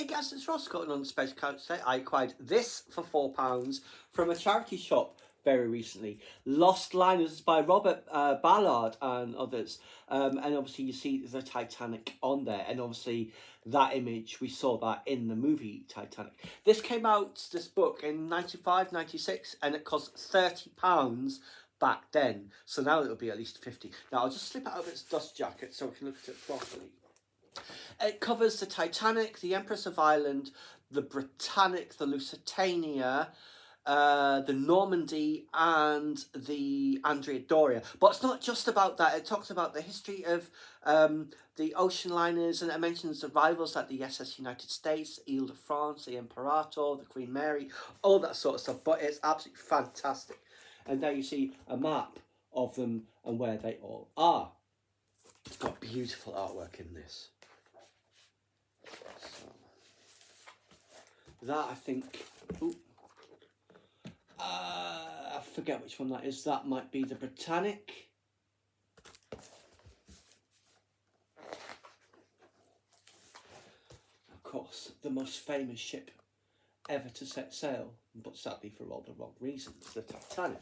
Hey guys, it's Ross Cotton on the Special Couch today. I acquired this for £4 from a charity shop very recently. Lost Liners by Robert Ballard and others. And obviously you see the Titanic on there. And obviously that image, we saw that in the movie Titanic. This came out, this book, in 95, 96, and it cost £30 back then. So now it'll be at least 50. Now I'll just slip it out of its dust jacket so we can look at it properly. It covers the Titanic, the Empress of Ireland, the Britannic, the Lusitania, the Normandie, and the Andrea Doria. But it's not just about that. It talks about the history of the ocean liners, and it mentions the rivals like the SS United States, Ile de France, the Imperator, the Queen Mary, all that sort of stuff. But it's absolutely fantastic. And there you see a map of them and where they all are. It's got beautiful artwork in this. That, I think, I forget which one that is. That might be the Britannic. Of course, the most famous ship ever to set sail, but sadly for all the wrong reasons, the Titanic.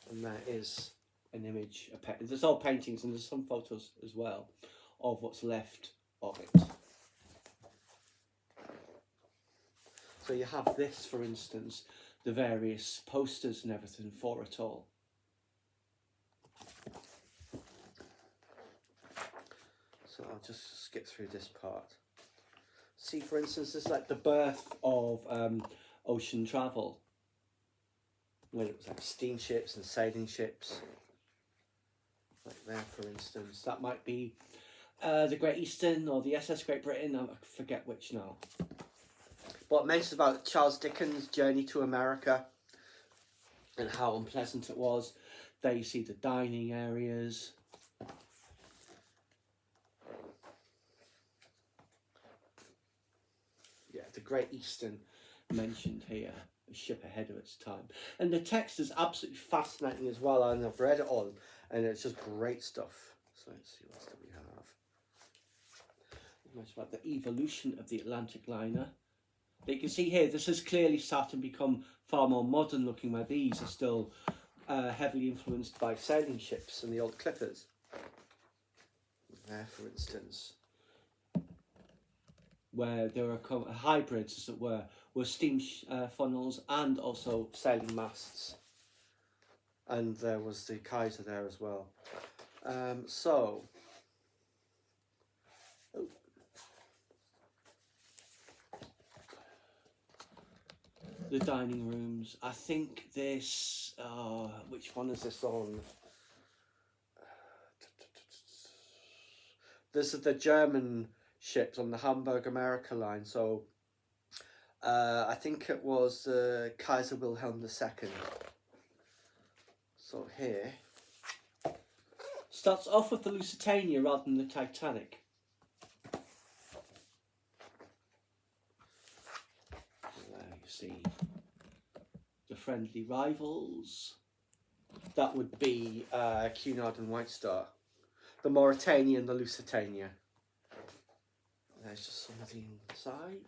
And there is an image. There's all paintings and there's some photos as well of what's left of it. So you have this, for instance, the various posters and everything for it all. So I'll just skip through this part. See, for instance, this is like the birth of ocean travel. When it was like steamships and sailing ships. Like there, for instance. That might be the Great Eastern or the SS Great Britain. I forget which now. But it mentions about Charles Dickens' journey to America and how unpleasant it was. There you see the dining areas. Yeah, the Great Eastern mentioned here, a ship ahead of its time. And the text is absolutely fascinating as well, and I've read it all, and it's just great stuff. So let's see what else do we have. It mentions about the evolution of the Atlantic liner. You can see here, this has clearly started to become far more modern looking, where these are still heavily influenced by sailing ships and the old clippers. There, for instance, where there are hybrids, as it were steam funnels and also sailing masts. And there was the Kaiser there as well. The dining rooms. I think this, which one is this on? This is the German ships on the Hamburg-Amerika line. So I think it was Kaiser Wilhelm II. So here, starts off with the Lusitania rather than the Titanic. See the friendly rivals. That would be Cunard and White Star, the Mauritania and the Lusitania. There's just some of the inside.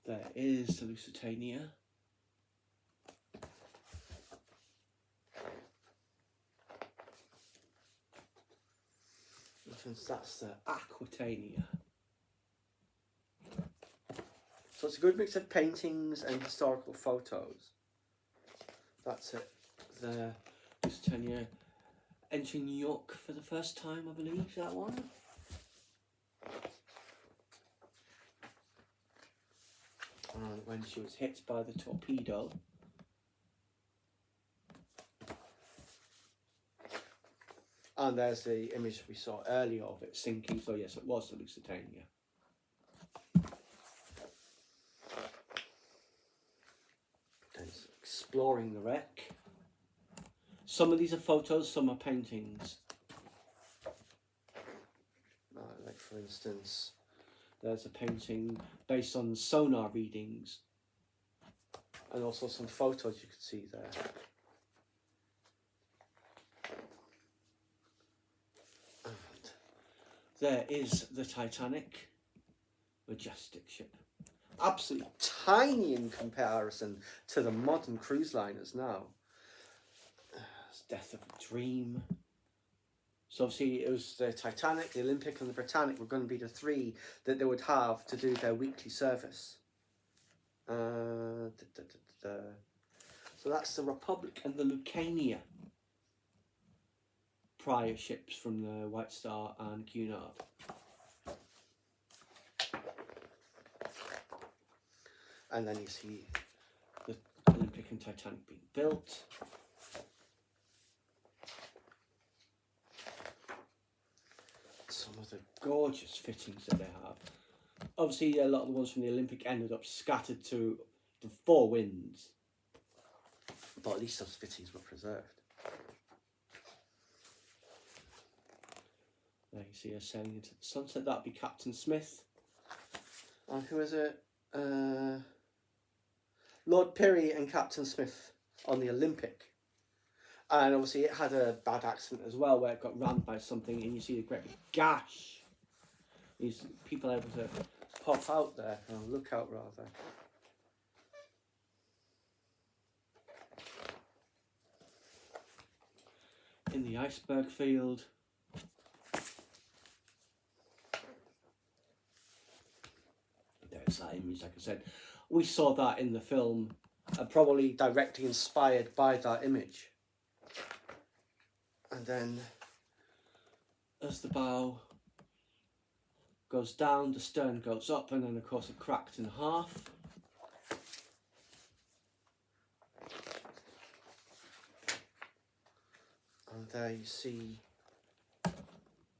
There is the Lusitania. That's the Aquitania. So it's a good mix of paintings and historical photos. That's it. The Lusitania entering New York for the first time, I believe, that one. And when she was hit by the torpedo. And there's the image we saw earlier of it sinking. So yes, it was the Lusitania. There's exploring the wreck. Some of these are photos, some are paintings. Like for instance, there's a painting based on sonar readings. And also some photos you could see there. There is the Titanic, majestic ship. Absolutely tiny in comparison to the modern cruise liners now. It's Death of a Dream. So obviously it was the Titanic, the Olympic and the Britannic were going to be the three that they would have to do their weekly service. So that's the Republic and the Lucania. Prior ships from the White Star and Cunard. And then you see the Olympic and Titanic being built. Some of the gorgeous fittings that they have. Obviously, a lot of the ones from the Olympic ended up scattered to the four winds. But at least those fittings were preserved. There you see her sailing into the sunset. That'd be Captain Smith. And who is it? Lord Pirrie and Captain Smith on the Olympic. And obviously it had a bad accident as well where it got rammed by something and you see a great big gash. These people able to pop out there, or look out rather. In the iceberg field. There's that image, like I said. We saw that in the film, probably directly inspired by that image. And then, as the bow goes down, the stern goes up, and then of course it cracked in half. And there you see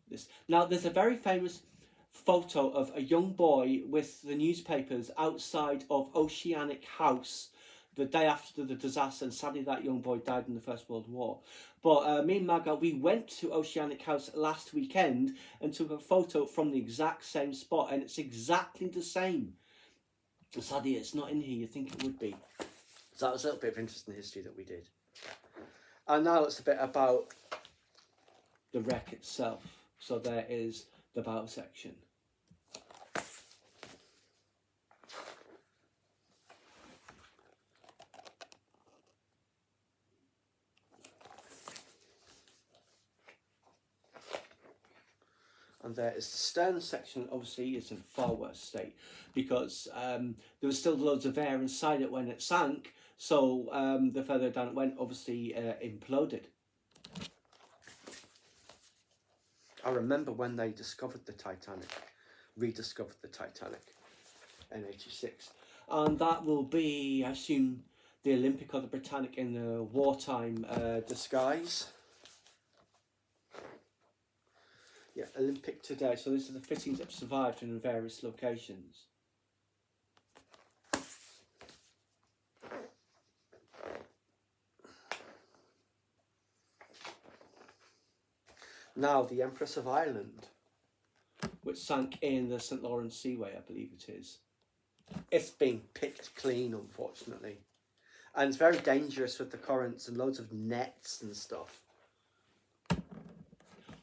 this. Now there's a very famous photo of a young boy with the newspapers outside of Oceanic House the day after the disaster, and sadly that young boy died in the First World War. But me and Margot, we went to Oceanic House last weekend and took a photo from the exact same spot, and it's exactly the same. Sadly it's not in here, you think it would be. So that was a little bit of interesting history that we did. And now it's a bit about the wreck itself. So there is the bow section. And there is the stern section. Obviously it's in far worse state because there was still loads of air inside it when it sank, so the further down it went, obviously imploded. I remember when they discovered the Titanic, rediscovered the Titanic in '86, and that will be, I assume, the Olympic or the Britannic in the wartime disguise. Yeah, Olympic today. So these are the fittings that have survived in various locations. Now the Empress of Ireland, which sank in the St. Lawrence Seaway, I believe it is. It's been picked clean, unfortunately. And it's very dangerous with the currents and loads of nets and stuff.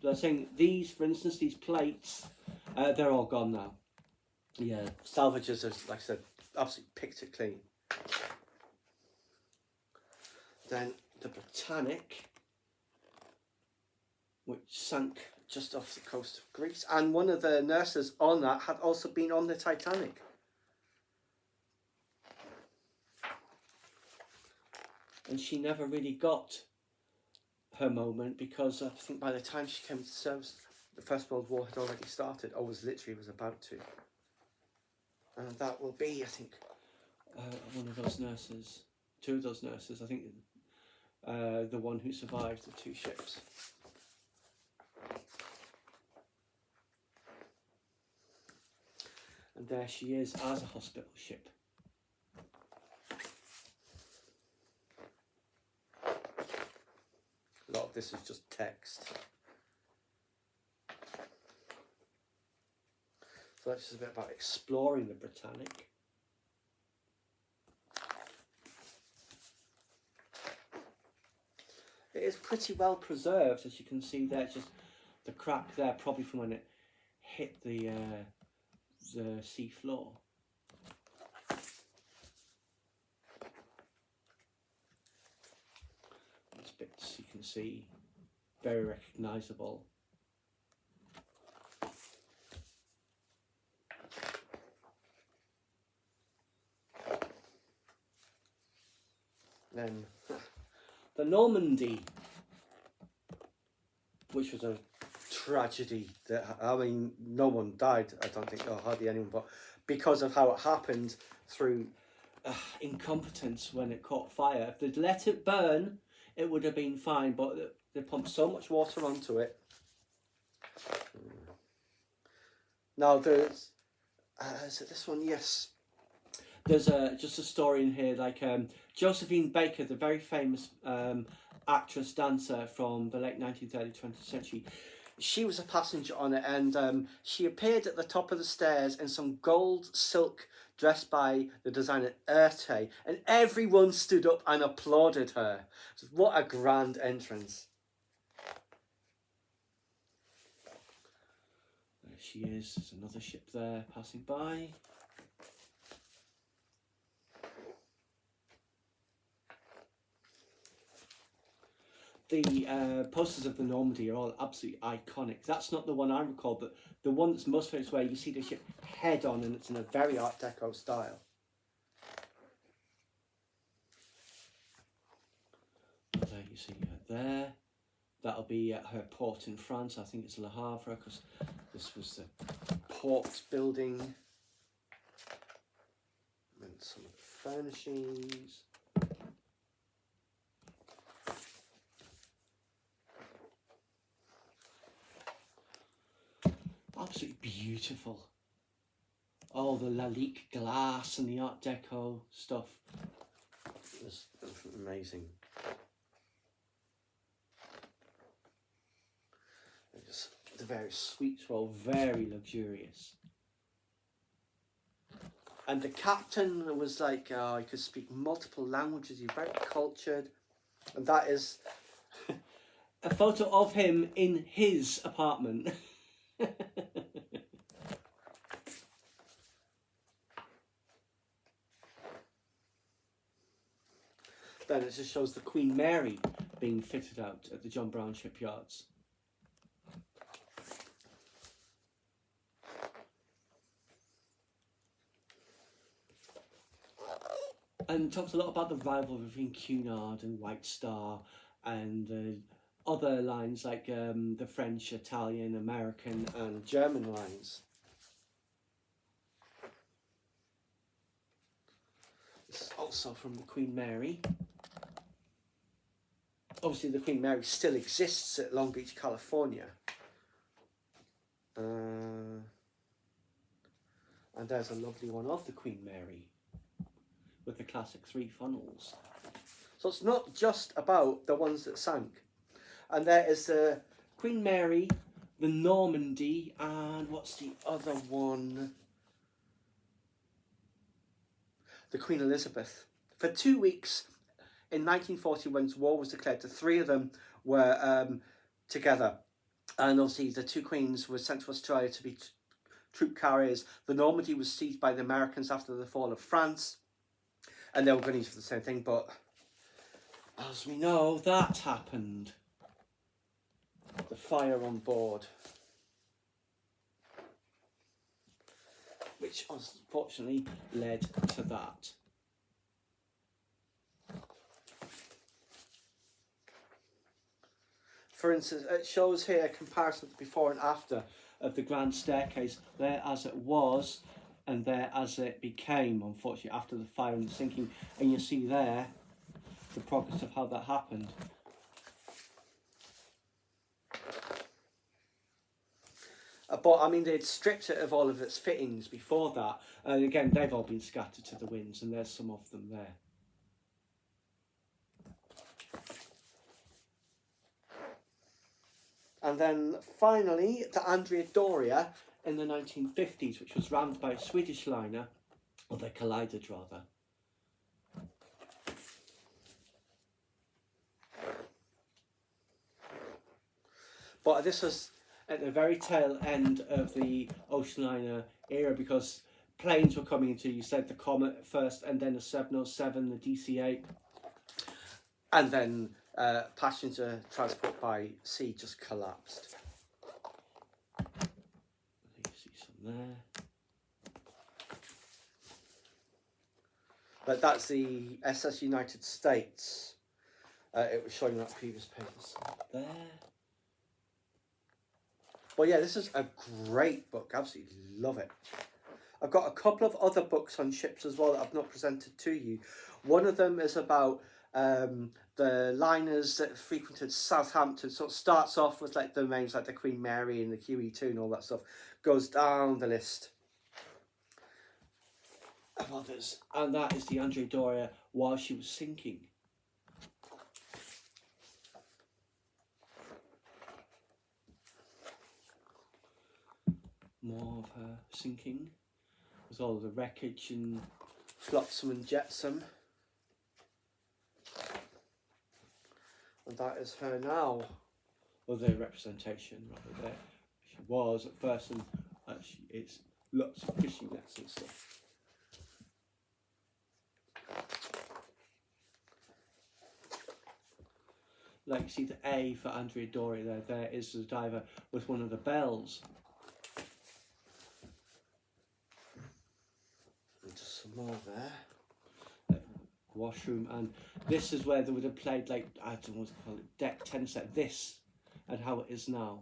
They're saying these, for instance, these plates, they're all gone now. Yeah, salvagers have, like I said, absolutely picked it clean. Then the Britannic, which sank just off the coast of Greece, and one of the nurses on that had also been on the Titanic. And she never really got her moment because I think by the time she came to service, the First World War had already started, or was about to. And that will be, I think, one of those nurses, two of those nurses, I think the one who survived the two ships. And there she is as a hospital ship. A lot of this is just text. So that's just a bit about exploring the Britannic. It is pretty well preserved, as you can see there. Just the crack there, probably from when it hit the sea floor. These bits you can see, very recognisable. Then the Normandie, which was a tragedy. That, I mean, no one died, I don't think, or hardly anyone, but because of how it happened through incompetence when it caught fire. If they'd let it burn, it would have been fine, but they pumped so much water onto it. Now there's, is it this one? Yes. There's just a story in here, like Josephine Baker, the very famous actress, dancer from the late 19th, early 20th century. She was a passenger on it, and she appeared at the top of the stairs in some gold silk dress by the designer Erte, and everyone stood up and applauded her. What a grand entrance. There she is. There's another ship there passing by. The posters of the Normandy are all absolutely iconic. That's not the one I recall, but the one that's most famous where you see the ship head on and it's in a very Art Deco style. There you see her there. That'll be at her port in France. I think it's Le Havre, because this was the port building. And some of the furnishings. Absolutely beautiful. Oh, the Lalique glass and the Art Deco stuff. It's amazing. Just the various suites were all very luxurious. And the captain was like, he could speak multiple languages, he's very cultured. And that is a photo of him in his apartment. Then it just shows the Queen Mary being fitted out at the John Brown shipyards. And talks a lot about the rivalry between Cunard and White Star, and other lines like the French, Italian, American and German lines. This is also from the Queen Mary. Obviously the Queen Mary still exists at Long Beach, California. And there's a lovely one of the Queen Mary with the classic 3 funnels. So it's not just about the ones that sank. And there is the Queen Mary, the Normandie, and what's the other one? The Queen Elizabeth. For 2 weeks in 1940, when war was declared, the 3 of them were together. And obviously the 2 queens were sent to Australia to be troop carriers. The Normandy was seized by the Americans after the fall of France. And they were going to use for the same thing, but as we know, that happened. The fire on board, which unfortunately led to that. For instance, it shows here a comparison of the before and after of the grand staircase, there as it was and there as it became, unfortunately, after the fire and the sinking. And you see there the progress of how that happened. But I mean, they'd stripped it of all of its fittings before that, and again, they've all been scattered to the winds, and there's some of them there. And then finally, the Andrea Doria in the 1950s, which was rammed by a Swedish liner, or they collided rather. But this was at the very tail end of the ocean liner era, because planes were coming into, you said, the Comet first, and then the 707, the DC-8, and then passenger transport by sea just collapsed. You see some there. But that's the SS United States. It was showing that previous paper there. Well, yeah, this is a great book. Absolutely love it. I've got a couple of other books on ships as well that I've not presented to you. One of them is about the liners that frequented Southampton. So it starts off with like the names like the Queen Mary and the QE2 and all that stuff. Goes down the list of others. And that is the Andrea Doria while she was sinking. More of her sinking, with all the wreckage and flotsam and jetsam. And that is her now, or the representation rather there. She was at first, and actually it's lots of fishing nets and stuff. Like you see the A for Andrea Doria there. There is the diver with one of the bells. Just some more there. Washroom, and this is where they would have played, like, I don't know what to call it, deck tennis, like this, and how it is now.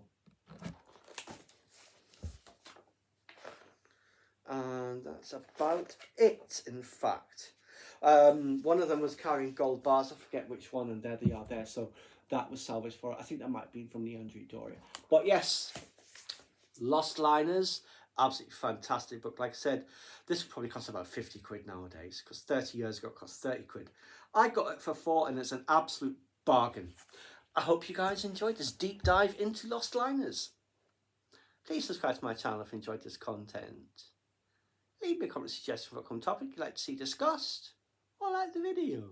And that's about it, in fact. One of them was carrying gold bars, I forget which one, and there they are there, so that was salvaged for it. I think that might have been from the Andrea Doria. But yes, Lost Liners, absolutely fantastic book. Like I said, this would probably cost about 50 quid nowadays, because 30 years ago it cost 30 quid. I got it for 4, and it's an absolute bargain. I hope you guys enjoyed this deep dive into Lost Liners. Please subscribe to my channel if you enjoyed this content. Leave me a comment suggestion for a common topic you'd like to see discussed, or like the video.